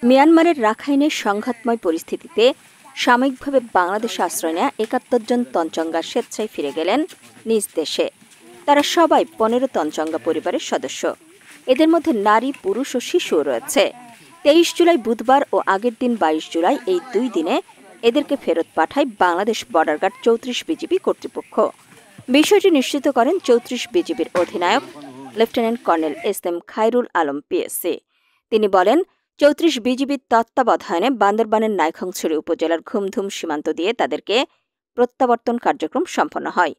মিয়ানমারের রাখাইনে সংঘাতময় পরিস্থিতিতে সাময়িকভাবে বাংলাদেশে আশ্রয় নেয়া ৭১ জন তঞ্চঙ্গা স্বেচ্ছায় ফিরে গেলেন নিজ দেশে। তারা সবাই ১৫ তঞ্চঙ্গা পরিবারের সদস্য। এদের মধ্যে নারী, পুরুষ ও শিশুও রয়েছে। ২৩ জুলাই বুধবার ও আগের দিন ২২ জুলাই এই ২ দিনে এদেরকে ফেরত পাঠায় বাংলাদেশ বর্ডার গার্ড ৩৪ বিজিবি কর্তৃপক্ষ। বিষয়টি নিশ্চিত করেন ৩৪ বিজিবির অধিনায়ক lieutenant colonel SM. Khairul Alam PSC. তিনি বলেন, ৩৪ বিজিবির তত্ত্বাবধানে বান্দরবানের নাইক্ষ্যংছড়ি উপজেলার ঘুমধুম সীমান্ত দিয়ে তাদেরকে প্রত্যাবর্তন কার্যক্রম সম্পন্ন হয়।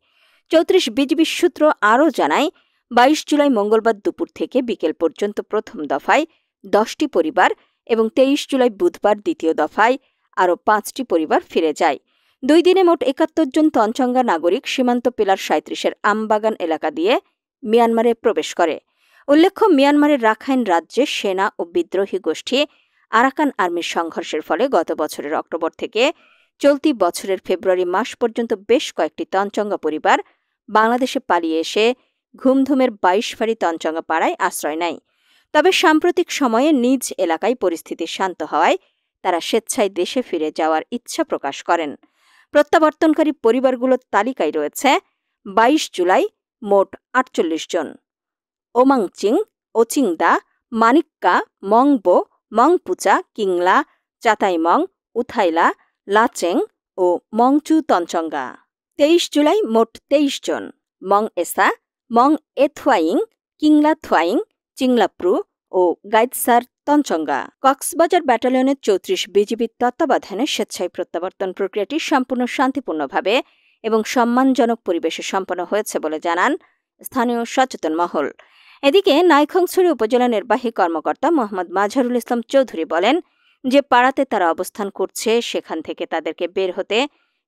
৩৪ বিজিবির সূত্র আরও জানায়, ২২ জুলাই মঙ্গলবার দুপুর থেকে বিকেল পর্যন্ত প্রথম দফায় ১০টি পরিবার এবং ২৩ জুলাই বুধবার দ্বিতীয় দফায় আরও ৫টি পরিবার ফিরে যায়। ২ দিনে মোট ৭১ জন তঞ্চঙ্গা নাগরিক সীমান্ত পিলার ৩৭-এর আমবাগান এলাকা দিয়ে মিয়ানমারে প্রবেশ করে। উল্লেখ্য, মিয়ানমারের রাখাইন রাজ্যে সেনা ও বিদ্রোহী গোষ্ঠী আরাকান আর্মির সংঘর্ষের ফলে গত বছরের অক্টোবর থেকে চলতি বছরের ফেব্রুয়ারি মাস পর্যন্ত বেশ কয়েকটি তঞ্চঙ্গা পরিবার বাংলাদেশে পালিয়ে এসে ঘুমধুমের ২২ ফাঁড়ি তঞ্চঙ্গা পাড়ায় আশ্রয় নেয়। তবে সাম্প্রতিক সময়ে নিজ এলাকায় পরিস্থিতি শান্ত হওয়ায় তারা স্বেচ্ছায় দেশে ফিরে যাওয়ার ইচ্ছা প্রকাশ করেন। প্রত্যাবর্তনকারী পরিবারগুলোর তালিকায় রয়েছে ২২ জুলাই মোট ৪৮ জন। ওমাংচিং, ওচিংদা, মানিক্কা, মংবো, মংপুচা, কিংলা, চাতাইমং, উথাইলা, লাচেং ও মংচু তঞ্চঙ্গা। ২৩ জুলাই মোট ২৩ জন। মং এসা, মং এথুয়াইং, কিংলা থুয়াইং, চিংলাপ্রু ও গাইদসার তঞ্চঙ্গা। কক্সবাজার ব্যাটালিয়নের ৩৪ বিজিবির তত্ত্বাবধানে স্বেচ্ছায় প্রত্যাবর্তন প্রক্রিয়াটি সম্পূর্ণ শান্তিপূর্ণভাবে এবং সম্মানজনক পরিবেশে সম্পন্ন হয়েছে বলে জানান স্থানীয় সচেতন মহল। এদিকে নাইক্ষ্যংছড়ি উপজেলা নির্বাহী কর্মকর্তা মোহাম্মদ মাজহারুল ইসলাম চৌধুরী বলেন, যে পাড়াতে তারা অবস্থান করছে সেখান থেকে তাদেরকে বের হতে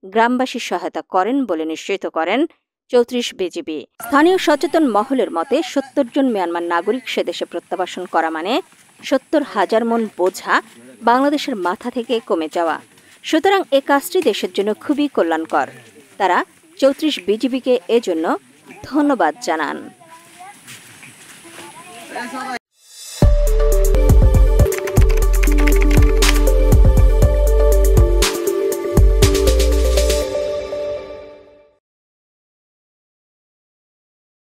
গ্রামবাসী সহায়তা করেন বলে নিশ্চিত করেন ৩৪ বিজিবি। স্থানীয় সচেতন মহলের মতে ৭০ জন মিয়ানমার নাগরিক সেদেশে প্রত্যাবাসন করা মানে ৭০,০০০ মন বোঝা বাংলাদেশের মাথা থেকে কমে যাওয়া। সুতরাং এ কাজটি দেশের জন্য খুবই কল্যাণকর। তারা ৩৪ বিজিবিকে এজন্য ধন্যবাদ জানান।